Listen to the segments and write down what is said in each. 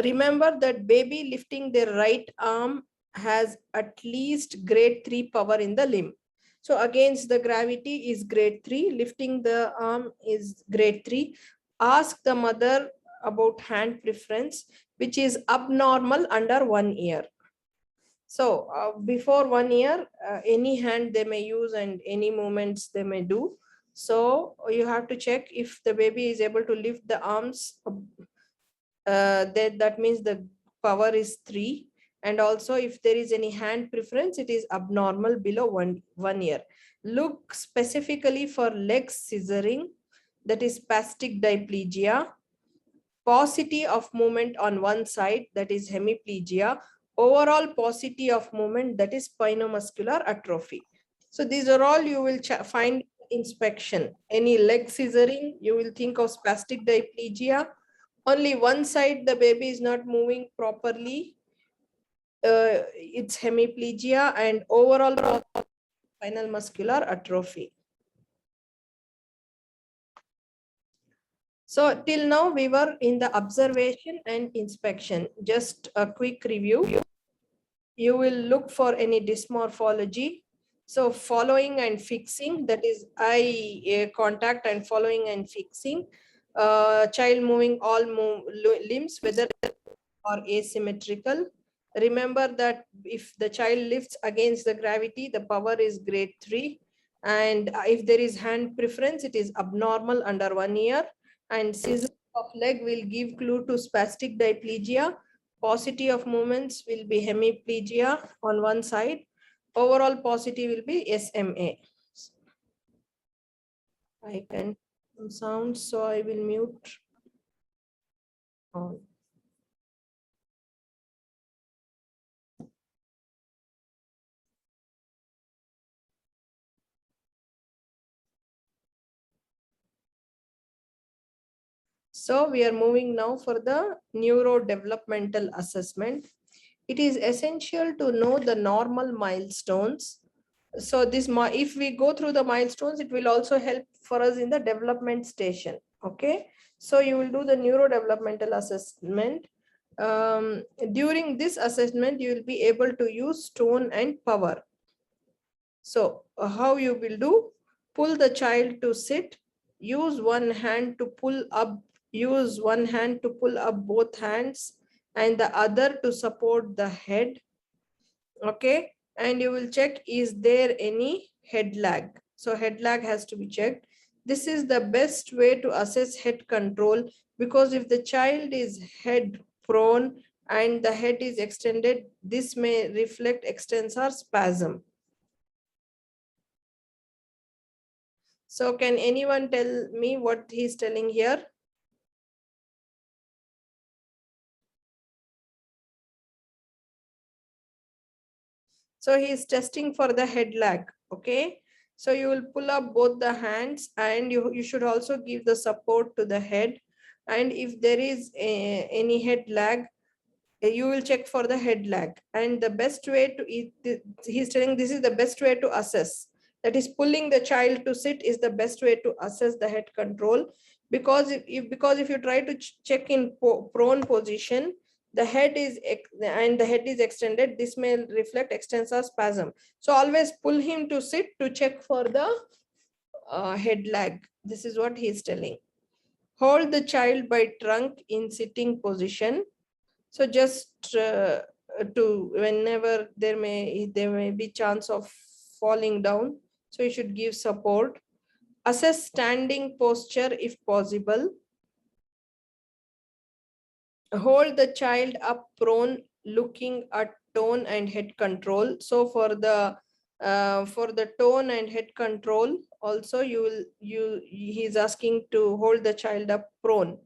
remember that baby lifting their right arm has at least grade 3 power in the limb. So against the gravity is grade 3, lifting the arm is grade 3. Ask the mother about hand preference, which is abnormal under 1 year. So before 1 year, any hand they may use and any movements they may do. So you have to check if the baby is able to lift the arms, that means the power is 3. And also if there is any hand preference, it is abnormal below 1 year. Look specifically for leg scissoring, that is spastic diplegia, paucity of movement on one side, that is hemiplegia, overall paucity of movement, that is spinomuscular atrophy. So these are all you will find inspection. Any leg scissoring, you will think of spastic diplegia. Only one side the baby is not moving properly, it's hemiplegia, and overall spinal muscular atrophy. So till now we were in the observation and inspection. Just a quick review. You will look for any dysmorphology. So following and fixing, that is eye contact and following and fixing. Child moving all limbs, whether or asymmetrical. Remember that if the child lifts against the gravity, the power is grade 3. And if there is hand preference, it is abnormal under 1 year. And scissors of leg will give clue to spastic diplegia. Paucity of movements will be hemiplegia on one side. Overall paucity will be SMA. I can some sounds, so I will mute on. So we are moving now for the neurodevelopmental assessment. It is essential to know the normal milestones. So this, if we go through the milestones, it will also help for us in the development station. Okay. So you will do the neurodevelopmental assessment. During this assessment, you will be able to use tone and power. So how you will do? Pull the child to sit, use one hand to pull up, use one hand to pull up both hands and the other to support the head. Okay. And you will check, is there any head lag? So head lag has to be checked. This is the best way to assess head control, because if the child is head prone and the head is extended, this may reflect extensor spasm. So can anyone tell me what he's telling here? So he's testing for the head lag. Okay. So you will pull up both the hands and you should also give the support to the head. And if there is any head lag, you will check for the head lag. And the best way to, he's telling this is the best way to assess. That is, pulling the child to sit is the best way to assess the head control. Because if you try to check in prone position, the head is extended, this may reflect extensor spasm. So always pull him to sit to check for the head lag. This is what he is telling. Hold the child by trunk in sitting position. So just to, whenever there may be chance of falling down, so you should give support. Assess standing posture if possible. Hold the child up prone, looking at tone and head control. So for the tone and head control, also he's asking to hold the child up prone.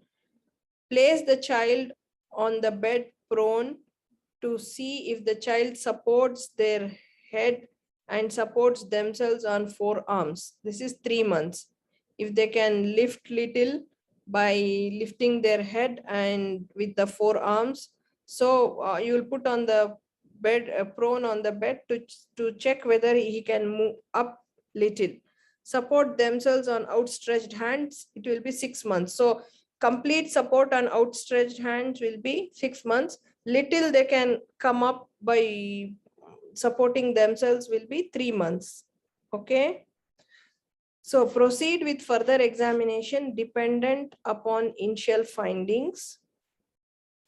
Place the child on the bed prone to see if the child supports their head and supports themselves on forearms. This is 3 months. If they can lift little by lifting their head and with the forearms, so you will put on the bed, prone on the bed to check whether he can move up little. Support themselves on outstretched hands. It will be 6 months. So Complete support on outstretched hands will be 6 months. Little they can come up by supporting themselves will be 3 months. Okay. So proceed with further examination dependent upon initial findings.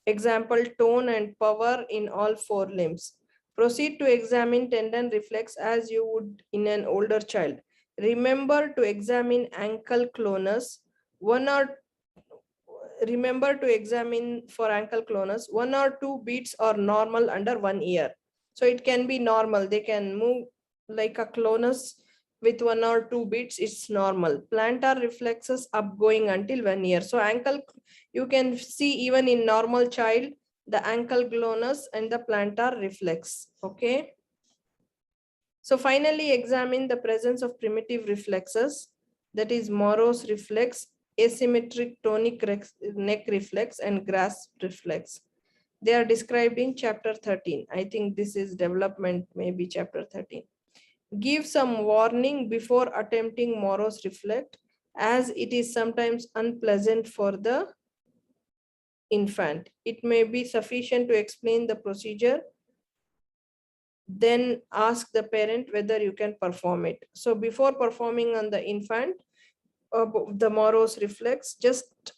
Example, tone and power in all 4 limbs. Proceed to examine tendon reflex as you would in an older child. Remember to examine ankle clonus. Remember to examine for ankle clonus. 1 or 2 beats are normal under 1 year. So it can be normal. They can move like a clonus with 1 or 2 beats. It's normal. Plantar reflexes upgoing until 1 year. So ankle, you can see even in normal child, the ankle clonus and the plantar reflex. Okay. So finally examine the presence of primitive reflexes, that is Morose reflex, asymmetric tonic neck reflex, and grasp reflex. They are described in chapter 13. I think this is development, maybe chapter 13. Give some warning before attempting Morose reflex, as it is sometimes unpleasant for the infant. It may be sufficient to explain the procedure, then ask the parent whether you can perform it. So before performing on the infant, the Morose reflex, just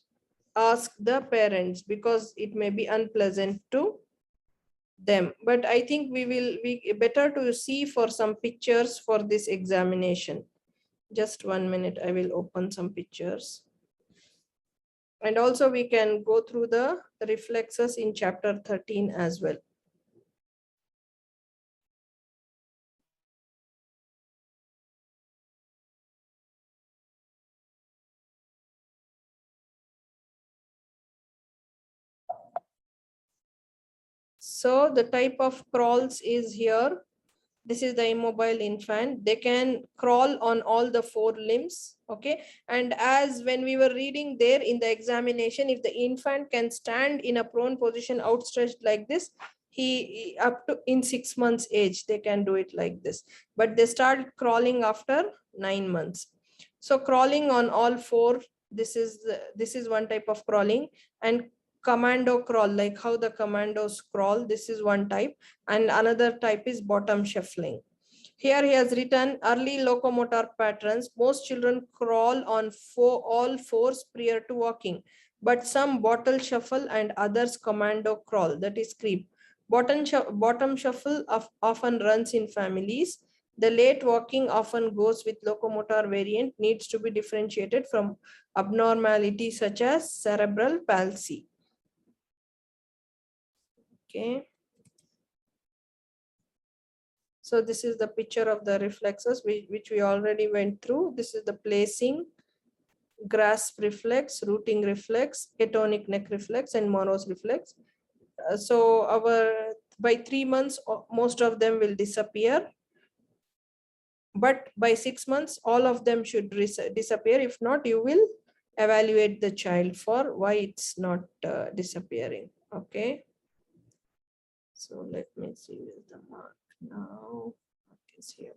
ask the parents because it may be unpleasant to them. But I think we will be better to see for some pictures for this examination. Just 1 minute, I will open some pictures. And also we can go through the reflexes in chapter 13 as well. So the type of crawls is here. This is the immobile infant. They can crawl on all the 4 limbs. Okay. And as when we were reading there in the examination, if the infant can stand in a prone position outstretched like this, he up to in 6 months age, they can do it like this. But they start crawling after 9 months. So crawling on all 4, this is one type of crawling. And commando crawl, like how the commandos crawl, this is one type, and another type is bottom shuffling. Here he has written early locomotor patterns. Most children crawl on all 4s prior to walking, but some bottle shuffle and others commando crawl, that is creep. Bottom shuffle often runs in families. The late walking often goes with locomotor variant, needs to be differentiated from abnormalities such as cerebral palsy. Okay. So this is the picture of the reflexes which we already went through. This is the placing, grasp reflex, rooting reflex, ketonic neck reflex, and Morose reflex. So by 3 months, most of them will disappear. But by 6 months, all of them should disappear. If not, you will evaluate the child for why it's not disappearing. Okay. So let me see with the mark now. Mark is here.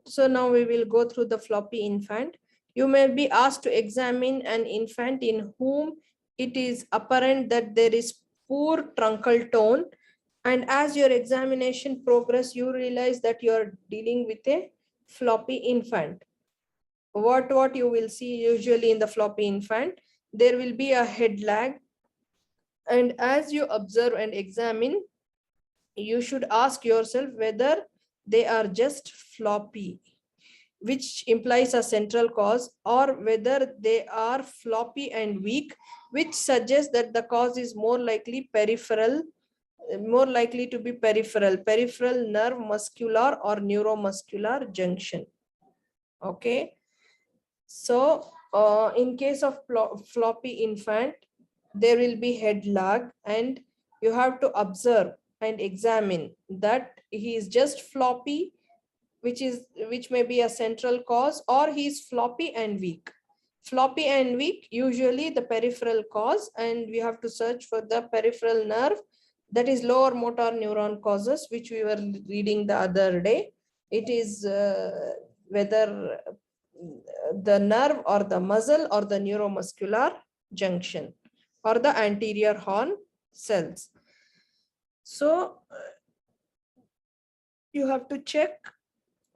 So now we will go through the floppy infant. You may be asked to examine an infant in whom it is apparent that there is poor truncal tone. And as your examination progress, you realize that you are dealing with a floppy infant. What you will see usually in the floppy infant, there will be a head lag. And as you observe and examine, you should ask yourself whether they are just floppy. which implies a central cause, or whether they are floppy and weak, which suggests that the cause is more likely to be peripheral nerve muscular or neuromuscular junction. Okay, so in case of floppy infant, there will be head lag, and you have to observe and examine that he is just floppy, which may be a central cause, or he is floppy and weak. Floppy and weak, usually the peripheral cause, and we have to search for the peripheral nerve, that is lower motor neuron causes, which we were reading the other day. It is whether the nerve or the muscle or the neuromuscular junction or the anterior horn cells. So you have to check.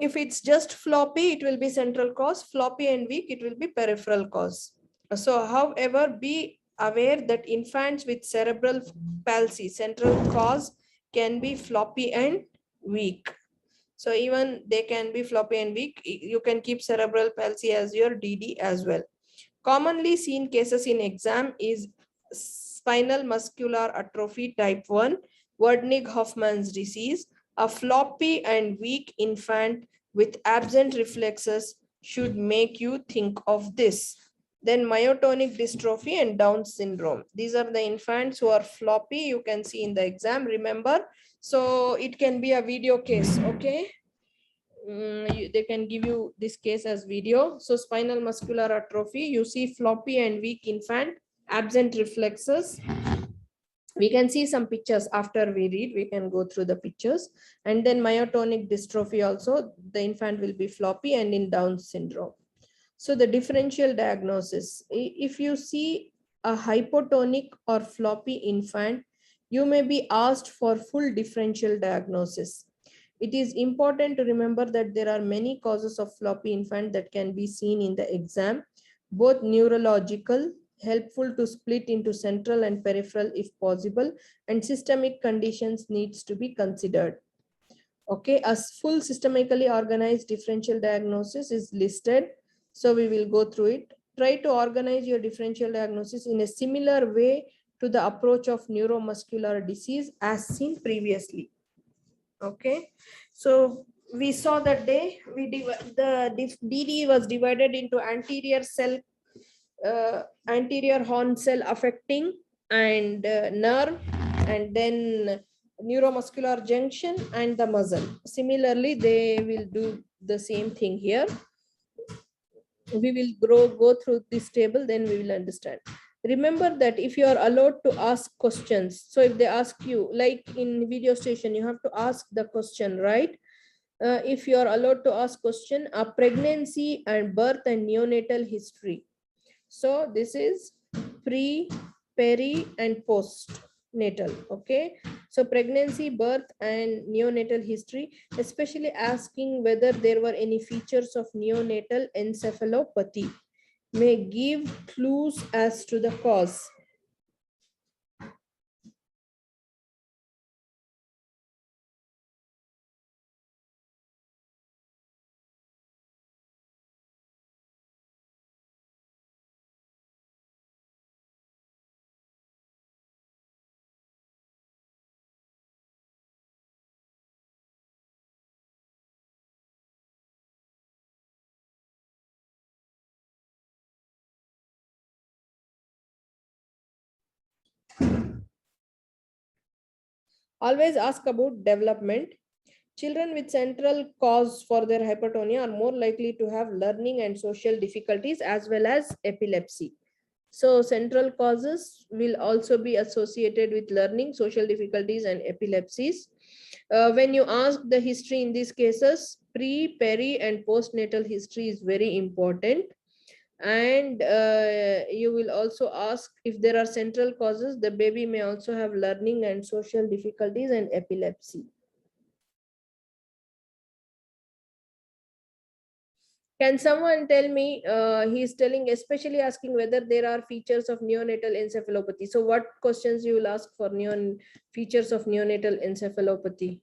If it's just floppy, it will be central cause. Floppy and weak, it will be peripheral cause. So however, be aware that infants with cerebral palsy, central cause can be floppy and weak. So even they can be floppy and weak. You can keep cerebral palsy as your DD as well. Commonly seen cases in exam is spinal muscular atrophy type 1, Wernicke-Hoffmann's disease. A floppy and weak infant with absent reflexes should make you think of this. Then myotonic dystrophy and Down syndrome. These are the infants who are floppy. You can see in the exam, remember. So it can be a video case, okay? They can give you this case as video. So spinal muscular atrophy, you see floppy and weak infant, absent reflexes. We can see some pictures after we read, we can go through the pictures. And then myotonic dystrophy also, the infant will be floppy and in Down syndrome. So the differential diagnosis, if you see a hypotonic or floppy infant, you may be asked for full differential diagnosis. It is important to remember that there are many causes of floppy infant that can be seen in the exam, both neurological, helpful to split into central and peripheral if possible, and systemic conditions needs to be considered. Okay, a full systemically organized differential diagnosis is listed. So we will go through it. Try to organize your differential diagnosis in a similar way to the approach of neuromuscular disease as seen previously. Okay, so we saw that day the DD was divided into anterior horn cell affecting and nerve, and then neuromuscular junction and the muscle. Similarly, they will do the same thing here. We will go through this table, then we will understand. Remember that if you are allowed to ask questions, so if they ask you, like in video station, you have to ask the question, right? If you are allowed to ask question, a pregnancy and birth and neonatal history. So this is pre, peri, and postnatal. Okay, so pregnancy, birth, and neonatal history, especially asking whether there were any features of neonatal encephalopathy, may give clues as to the cause. Always ask about development. Children with central cause for their hypertonia are more likely to have learning and social difficulties as well as epilepsy. So central causes will also be associated with learning, social difficulties, and epilepsies. When you ask the history in these cases, pre, peri, and postnatal history is very important. And you will also ask if there are central causes, the baby may also have learning and social difficulties and epilepsy. Can someone tell me, he's telling, especially asking whether there are features of neonatal encephalopathy. So what questions you will ask for features of neonatal encephalopathy?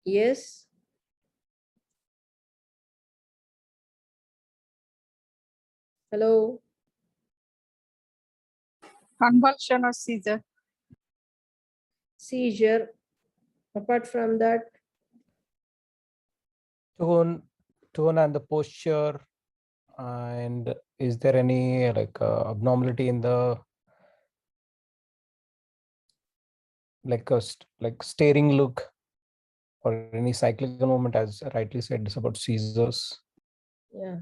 Yes. Hello. Convulsion or seizure. Seizure. Apart from that, tone and the posture, and is there any like abnormality in the like staring look or any cyclical movement, as rightly said, it's about seizures? yeah.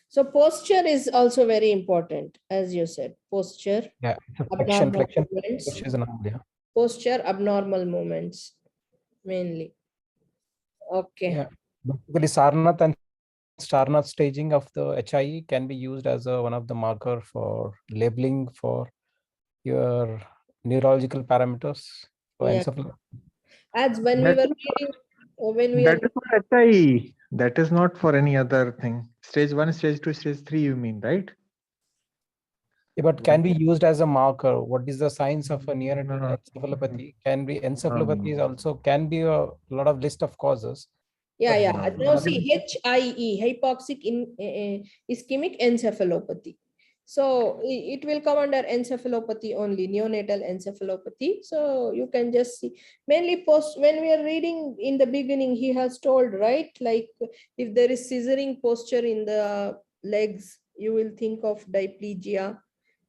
So posture is also very important, as you said. Posture, Yeah, it's a abnormal flexion, movements, which is an idea. posture, abnormal movements, mainly. Okay. Yeah, basically Sarnath and Starnath staging of the HIE can be used as one of the marker for labeling for your neurological parameters. So Yeah. As when we That were is reading, when we are that is for HIE. That is not for any other thing. Stage 1, stage 2, stage 3, you mean, right? yeah, but can be used as a marker. What is the signs of a neonatal No. encephalopathy? Can be encephalopathy is also can be a lot of list of causes. yeah, But yeah. No. Now see, HIE, hypoxic ischemic encephalopathy. So it will come under encephalopathy only, neonatal encephalopathy. So you can just see mainly when we are reading in the beginning, he has told, right? Like if there is scissoring posture in the legs, you will think of diplegia.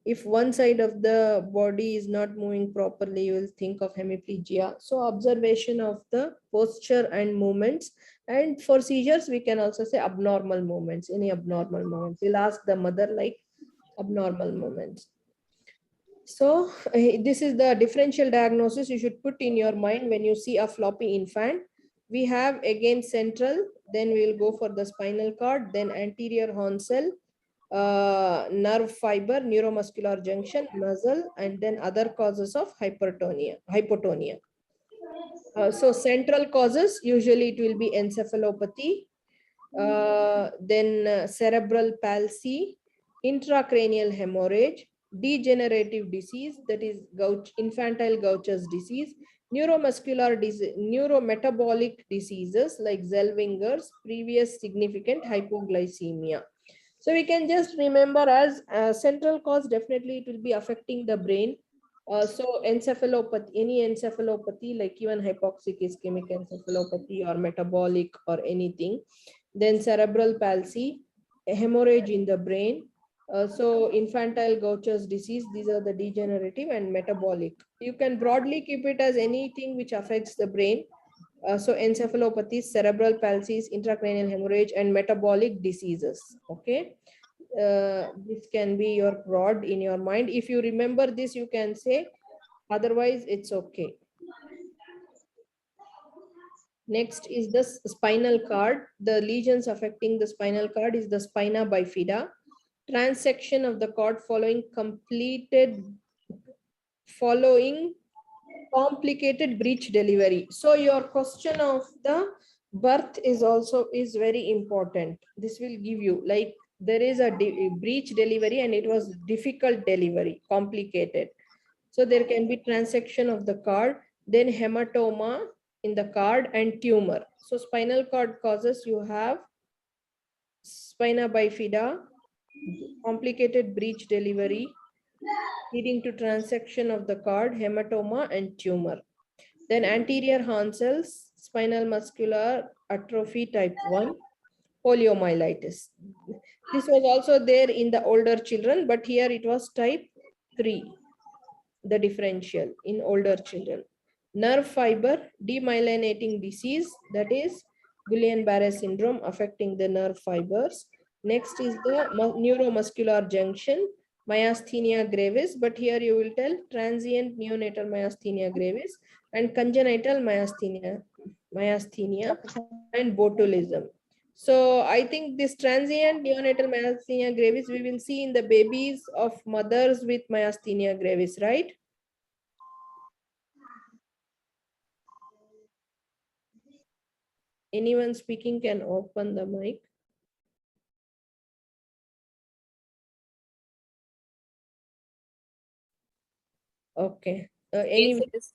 If one side of the body is not moving properly, you will think of hemiplegia. So observation of the posture and movements. And for seizures, we can also say abnormal movements, any abnormal movements. We'll ask the mother like abnormal movements. So this is the differential diagnosis you should put in your mind when you see a floppy infant. We have again central, then we'll go for the spinal cord, then anterior horn cell, nerve fiber, neuromuscular junction, muscle, and then other causes of hypotonia. So central causes, usually it will be encephalopathy, then cerebral palsy, intracranial hemorrhage, degenerative disease, that is infantile Gaucher's disease, neuromuscular disease, neurometabolic diseases like Zellwinger's, previous significant hypoglycemia. So we can just remember as central cause, definitely it will be affecting the brain. So encephalopathy, any encephalopathy like even hypoxic ischemic encephalopathy or metabolic or anything. Then cerebral palsy, hemorrhage in the brain. So infantile Gaucher's disease, these are the degenerative and metabolic. You can broadly keep it as anything which affects the brain. So encephalopathies, cerebral palsies, intracranial hemorrhage, and metabolic diseases. Okay. This can be your broad in your mind. If you remember this, you can say, otherwise it's okay. Next is the spinal cord. The lesions affecting the spinal cord is the spina bifida. Transection of the cord following complicated breech delivery. So your question of the birth is also very important. This will give you like there is a breech delivery and it was difficult delivery, complicated. So there can be transection of the cord, then hematoma in the cord and tumor. So spinal cord causes, you have spina bifida, complicated breech delivery, leading to transection of the cord, hematoma and tumor. Then anterior horn cells, spinal muscular atrophy type 1, poliomyelitis. This was also there in the older children, but here it was type 3, the differential in older children. Nerve fiber demyelinating disease, that is Guillain-Barré syndrome affecting the nerve fibers. Next is the neuromuscular junction, myasthenia gravis, but here you will tell transient neonatal myasthenia gravis and congenital myasthenia and botulism. So I think this transient neonatal myasthenia gravis we will see in the babies of mothers with myasthenia gravis, right? Anyone speaking can open the mic. Okay. Yes, Anyway, it is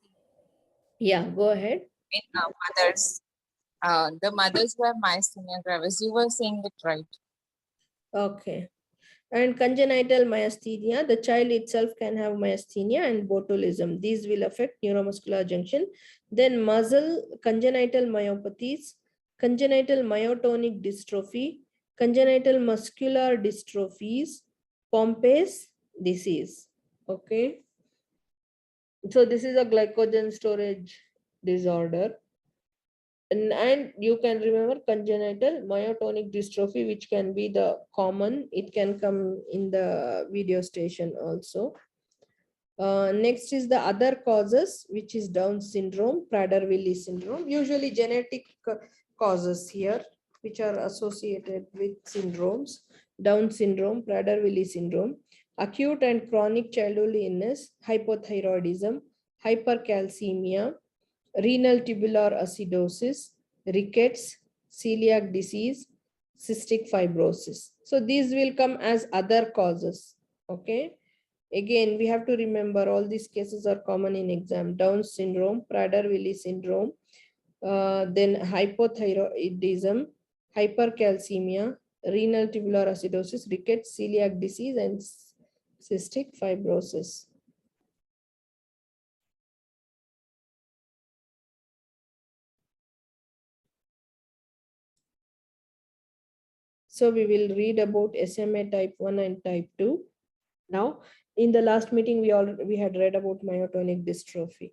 yeah, go ahead. in mothers. The mothers were myasthenia gravis. You were saying it right. Okay. And congenital myasthenia, the child itself can have myasthenia and botulism. These will affect neuromuscular junction. Then congenital myopathies, congenital myotonic dystrophy, congenital muscular dystrophies, Pompe's disease. Okay. So this is a glycogen storage disorder. And you can remember congenital myotonic dystrophy, which can be the common. It can come in the video station also. Next is the other causes, which is Down syndrome, Prader-Willi syndrome, usually genetic causes here, which are associated with syndromes. Down syndrome, Prader-Willi syndrome, acute and chronic childhood illness, hypothyroidism, hypercalcemia, renal tubular acidosis, rickets, celiac disease, cystic fibrosis. So these will come as other causes. Okay. Again, we have to remember all these cases are common in exam. Down syndrome, Prader-Willi syndrome, then hypothyroidism, hypercalcemia, renal tubular acidosis, rickets, celiac disease, and cystic fibrosis. So we will read about SMA type 1 and type 2. Now, in the last meeting, we had read about myotonic dystrophy.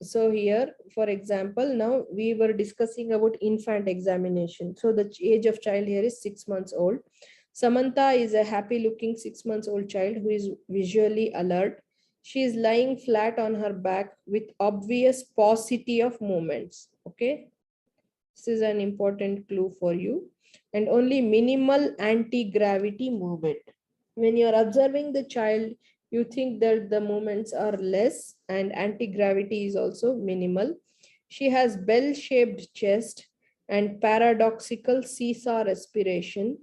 So here, for example, now we were discussing about infant examination. So the age of child here is 6 months old. Samantha is a happy looking 6 months old child who is visually alert. She is lying flat on her back with obvious paucity of movements. Okay. This is an important clue for you. And only minimal anti-gravity movement. When you're observing the child, you think that the movements are less and anti-gravity is also minimal. She has bell-shaped chest and paradoxical seesaw respiration.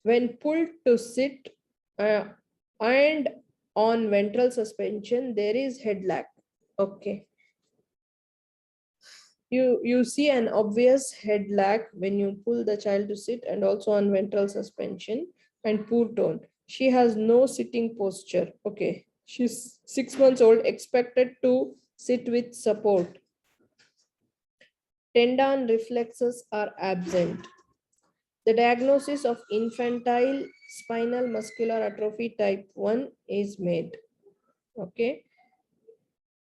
When pulled to sit and on ventral suspension, there is head lag. Okay. You see an obvious head lag when you pull the child to sit and also on ventral suspension and poor tone. She has no sitting posture. Okay. She's 6 months old, expected to sit with support. Tendon reflexes are absent. The diagnosis of infantile spinal muscular atrophy type 1 is made. Okay.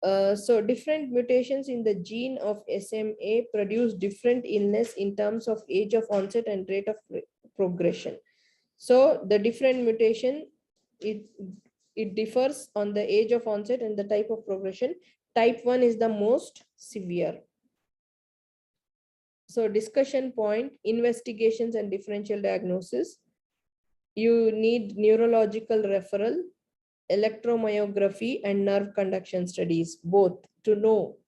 So different mutations in the gene of SMA produce different illness in terms of age of onset and rate of progression. So the different mutation, it differs on the age of onset and the type of progression. Type 1 is the most severe. So discussion point, investigations and differential diagnosis. You need neurological referral, electromyography and nerve conduction studies, both, to know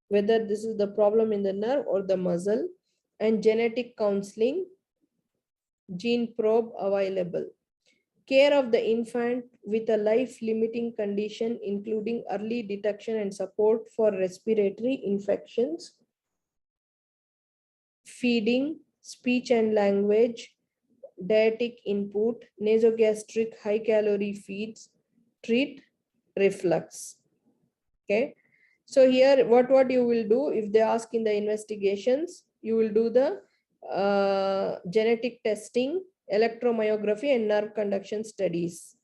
whether this is the problem in the nerve or the muscle, and genetic counseling, gene probe available. Care of the infant with a life-limiting condition, including early detection and support for respiratory infections, feeding, speech and language, dietetic input, nasogastric high-calorie feeds, treat reflux. Okay. So here, what you will do if they ask in the investigations, you will do the genetic testing, electromyography and nerve conduction studies.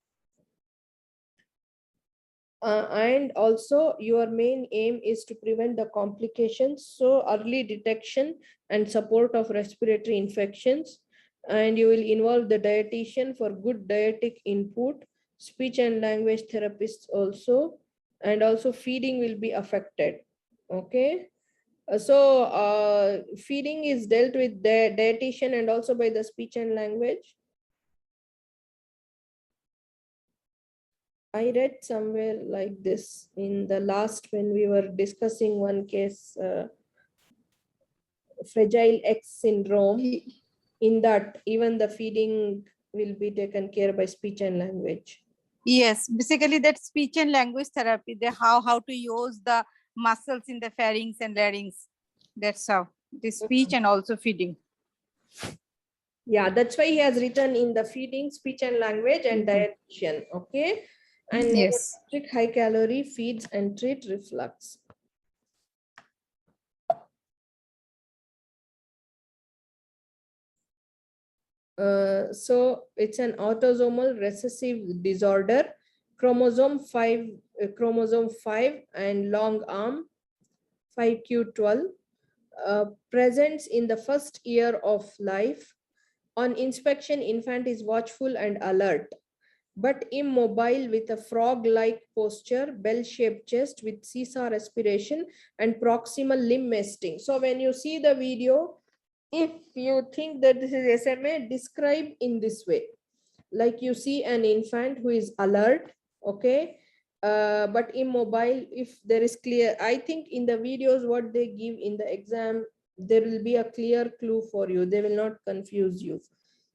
And also your main aim is to prevent the complications. So early detection and support of respiratory infections. And you will involve the dietitian for good dietetic input, speech and language therapists also, and also feeding will be affected. Okay. So feeding is dealt with the dietitian and also by the speech and language. I read somewhere like this in the last when we were discussing one case, Fragile X syndrome. In that, even the feeding will be taken care by speech and language. Yes, basically that speech and language therapy, the how to use the muscles in the pharynx and larynx. That's how the speech and also feeding. Yeah, that's why he has written in the feeding, speech and language, and Mhm. dietitian. Okay. And Yes. strict high calorie feeds and treat reflux. So it's an autosomal recessive disorder, chromosome 5 and long arm 5q12, presents in the first year of life. On inspection, infant is watchful and alert, but immobile with a frog-like posture, bell-shaped chest with seesaw respiration and proximal limb wasting. So when you see the video, if you think that this is SMA, describe in this way. Like you see an infant who is alert, okay, but immobile. If there is clear, I think in the videos what they give in the exam, there will be a clear clue for you. They will not confuse you.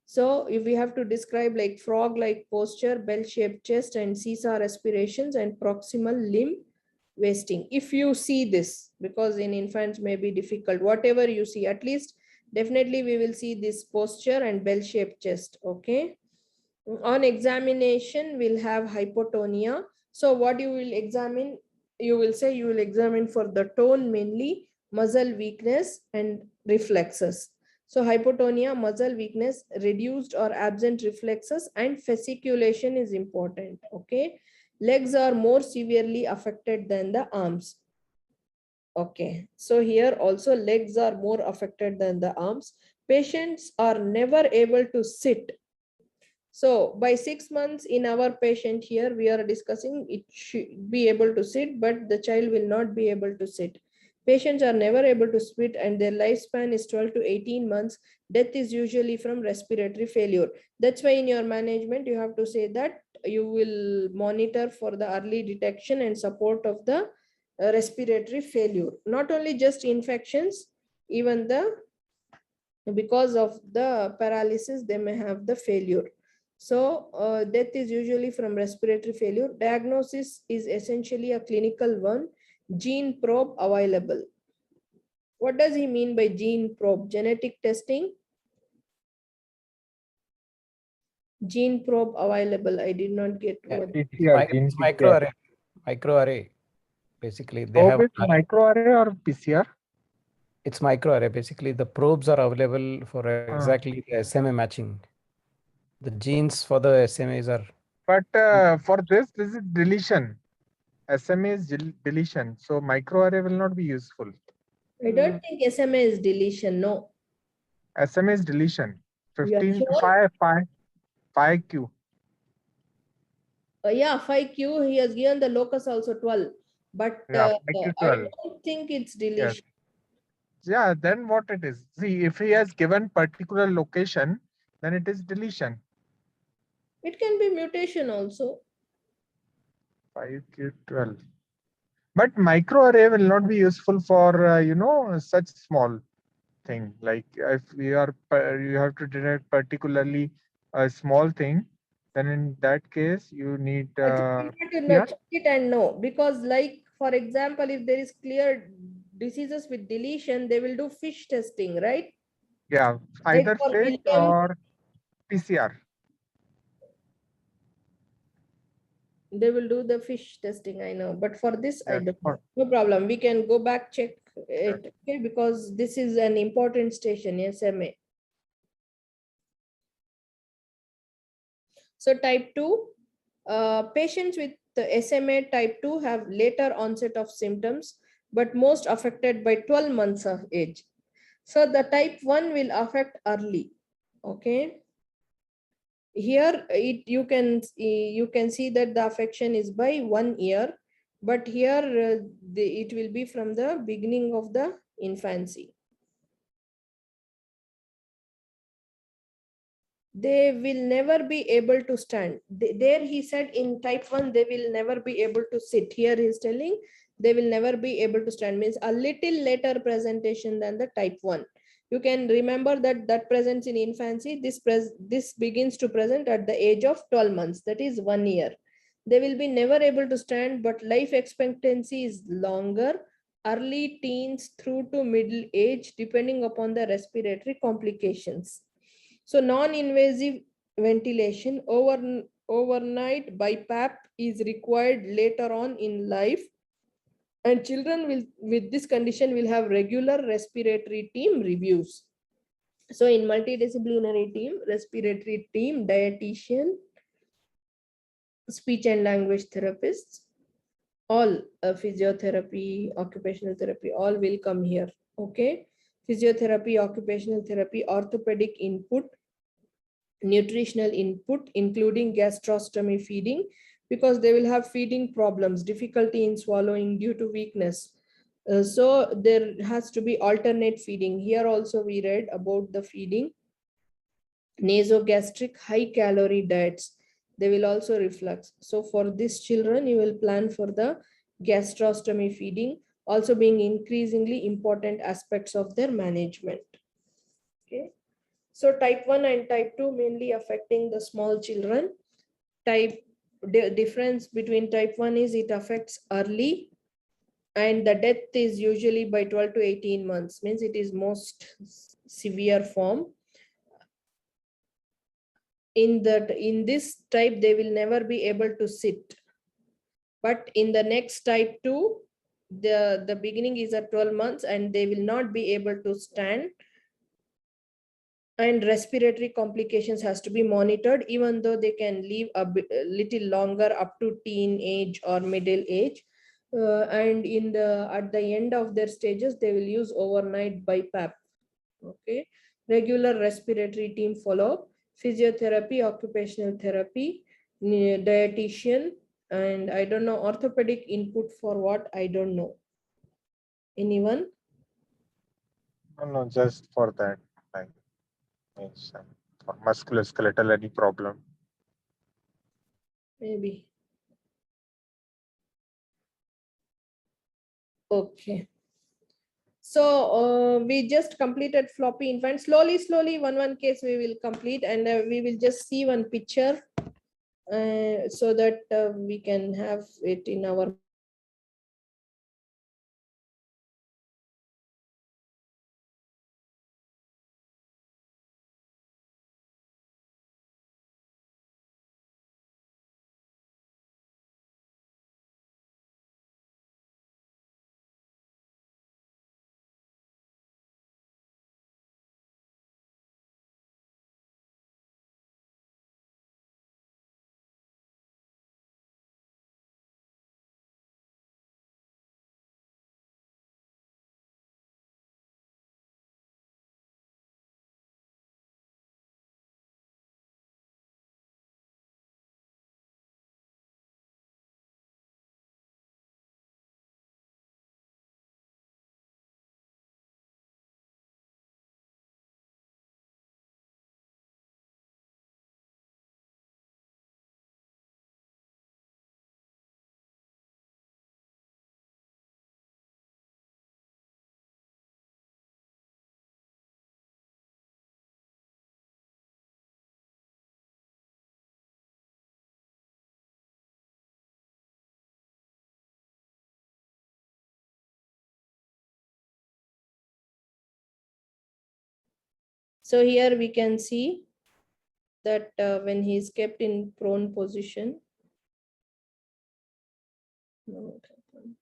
So if we have to describe like frog-like posture, bell-shaped chest, and seesaw respirations and proximal limb wasting. If you see this, because in infants may be difficult, whatever you see, at least definitely we will see this posture and bell-shaped chest. Okay. On examination, we'll have hypotonia. So what you will examine, you will say you will examine for the tone mainly, muscle weakness and reflexes. So hypotonia, muscle weakness, reduced or absent reflexes, and fasciculation is important. Okay. Legs are more severely affected than the arms. Okay, so here also legs are more affected than the arms. Patients are never able to sit. So by 6 months in our patient here, we are discussing it should be able to sit, but the child will not be able to sit. Patients are never able to sit and their lifespan is 12 to 18 months. Death is usually from respiratory failure. That's why in your management, you have to say that you will monitor for the early detection and support of the respiratory failure. Not only just infections, even the because of the paralysis, they may have the failure. So death is usually from respiratory failure. Diagnosis is essentially a clinical one. Gene probe available. What does he mean by gene probe? Genetic testing. Gene probe available. I did not get Yeah, what. PCR, gene it's PCR. microarray. Basically, they Probe have is microarray or PCR? it's microarray. Basically, the probes are available for Ah. exactly the SMA matching. The genes for the SMAs are But for this is deletion. SMA is deletion. So microarray will not be useful. I don't think SMA is deletion. No. SMA is deletion. You are 15 sure? 5Q. Yeah, 5Q. He has given the locus also 12. But Yeah, I 5Q12. don't think it's Yes. deletion. Yeah, then what it is? See, if he has given particular location, then it is deletion. It can be mutation also. 5Q12. But microarray will not be useful for such small thing. Like if you have to detect particularly a small thing, then in that case you need I think you have to know, yeah, check it and know, because like for example, if there is clear diseases with deletion, they will do fish testing, right? yeah, Like either for FISH William, or PCR. they will do the fish testing, I know. But for this, I Yes. don't know. No problem. We can go back, check it, okay? Because this is an important station, SMA. So type 2, patients with the SMA type 2 have later onset of symptoms, but most affected by 12 months of age. So the type 1 will affect early. Okay. Here you can see that the affection is by 1 year, but here it will be from the beginning of the infancy. They will never be able to stand. There he said in type 1, they will never be able to sit. Here he is telling they will never be able to stand, means a little later presentation than the type 1. You can remember that presents in infancy. This begins to present at the age of 12 months, that is 1 year. They will be never able to stand, but life expectancy is longer, early teens through to middle age, depending upon the respiratory complications. So non-invasive ventilation overnight BiPAP is required later on in life, and children will with this condition will have regular respiratory team reviews. So in multidisciplinary team, respiratory team, dietitian, speech and language therapists, all physiotherapy, occupational therapy, all will come here. Okay, physiotherapy, occupational therapy, orthopedic input, nutritional input, including gastrostomy feeding, because they will have feeding problems, difficulty in swallowing due to weakness. So there has to be alternate feeding. Here also we read about the feeding. Nasogastric high calorie diets, they will also reflux. So for these children, you will plan for the gastrostomy feeding, also being increasingly important aspects of their management. Okay. So type 1 and type 2 mainly affecting the small children. Difference between type 1 is it affects early, and the death is usually by 12 to 18 months, means it is most severe form. In this type, they will never be able to sit. But in the next type 2, the beginning is at 12 months and they will not be able to stand, and respiratory complications has to be monitored, even though they can live a little longer up to teen age or middle age. And at the end of their stages, they will use overnight BiPAP. Okay, regular respiratory team follow-up, physiotherapy, occupational therapy, dietitian, and I don't know, orthopedic input for what, I don't know. Anyone? No, just for that, like, means, for musculoskeletal, any problem? Maybe. Okay. So we just completed floppy infant. Slowly, one case we will complete, and we will just see one picture so that we can have it in our. So here we can see that when he is kept in prone position. No, it happened.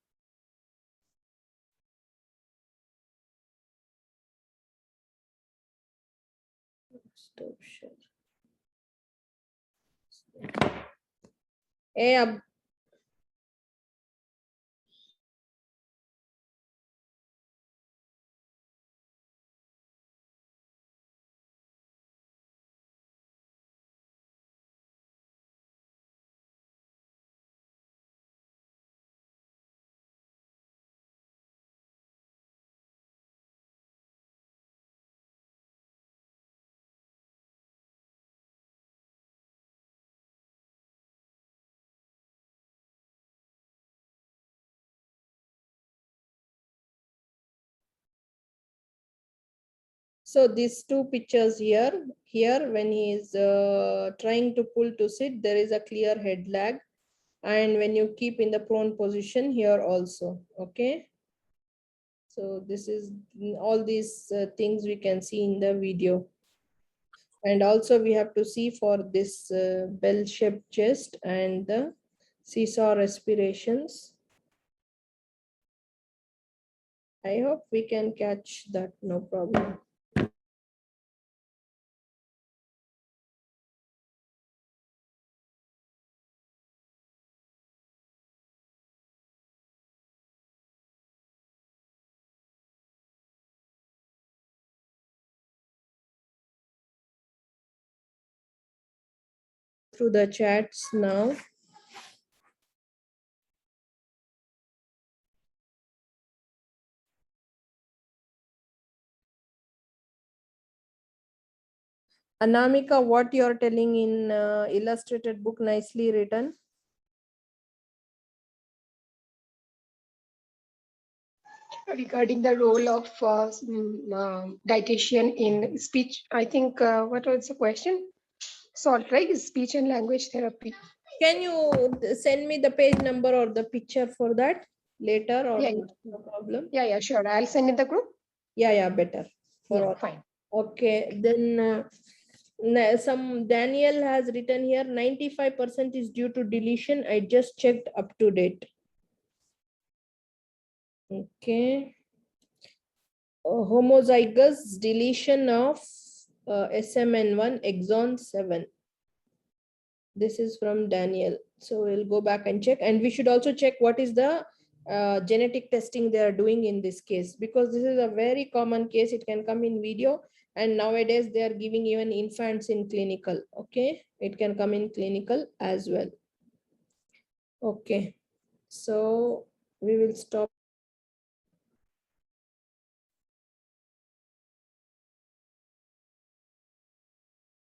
Stop share. Hey, so these two pictures here when he is trying to pull to sit, there is a clear head lag, and when you keep in the prone position here also. Okay. So this is all these things we can see in the video. And also we have to see for this bell-shaped chest and the seesaw respirations. I hope we can catch that, no problem. Through the chats now. Anamika, what you're telling in illustrated book, nicely written. Regarding the role of dietitian in speech, I think what was the question? Salt, right? Speech and language therapy. Can you send me the page number or the picture for that later, or Yeah, no problem? yeah, sure. I'll send in the group. Yeah, better. For Yeah, all. fine. Okay, then some Daniel has written here 95% is due to deletion. I just checked up to date. Okay. Homozygous deletion of SMN1 exon 7. This is from Daniel. So we'll go back and check, and we should also check what is the genetic testing they are doing in this case, because this is a very common case. It can come in video, and nowadays they are giving even infants in clinical. Okay, it can come in clinical as well. Okay, so we will stop.